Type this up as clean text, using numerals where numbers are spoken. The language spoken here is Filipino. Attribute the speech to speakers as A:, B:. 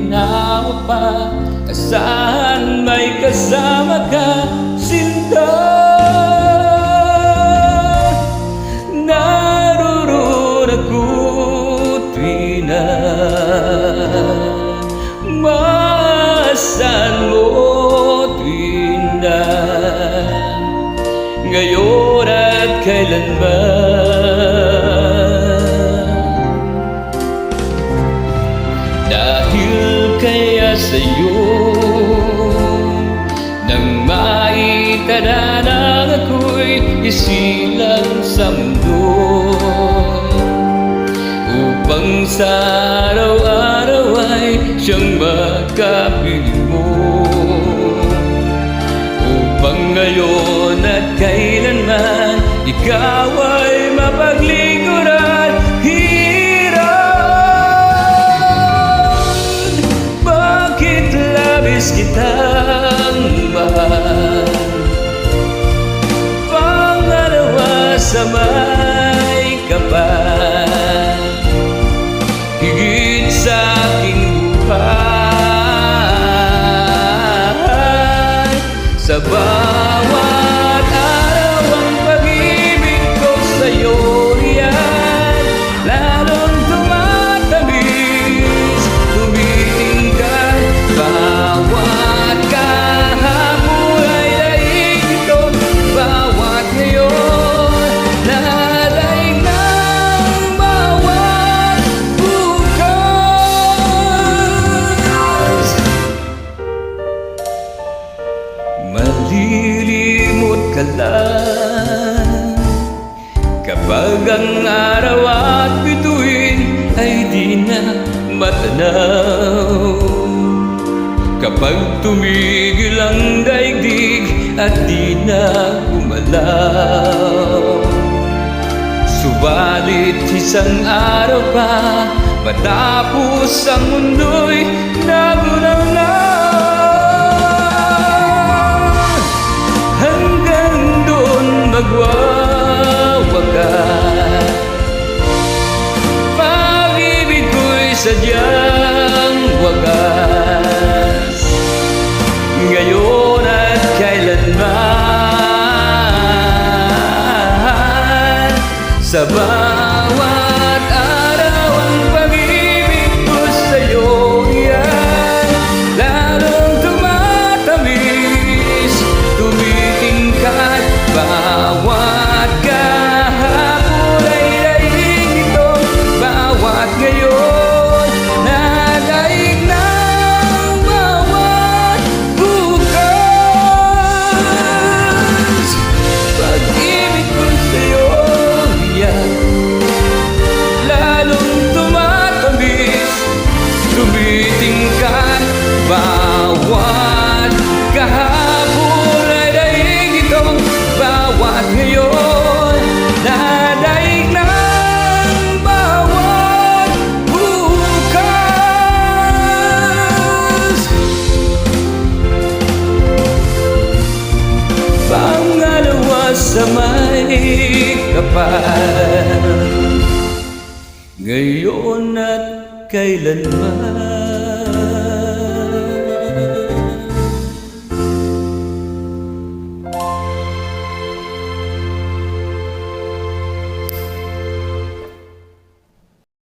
A: ginawa pa. Asahan may kasama ka, sinta. Naroon ako tuwing na maasahan mo, tuwing na ngayon at kailanman. Dahil kaya sa'yo nang maitananang ako'y isilang sa mundo, upang sa araw-araw ay siyang makapiling mo, upang ngayon at kailanman ikaw ay mapaglingkuran. Bakit labis kitang mahal? Pangalawa sa may kapal, higit sa aking buhay. Sa bawat araw ang pag-ibig ko sa'yo yan lalong tumatamis, tumitingkad. Bawat kahapon ay daig ito, bawat ngayon nadaig ng bawat bukas. Malilimot ka lang kapag ang araw at bituin ay di na matanaw, kapag tumigil ang daigdig at di na gumalaw. Subalit isang araw pa matapos ang mundo'y nagunaw na, hanggang doon magwawakas. Pag-ibig ko'y sadyang wagas, ngayon at kailanman. Sa bawat araw ang pag-ibig ko sa'yo yan lalong tumatamis, tumitingkad. Bawat kahapon ay daig ito, bawat ngayon nadaig ng bawat bukas. Pag-ibig ko sa'yo yan lalong tumatamis, tumitingkad. Bawat kahapon ay daig ito, bawat ngayon nadaig ng bawat bukas. Pangalawa sa may kapal, ngayon at kailanman.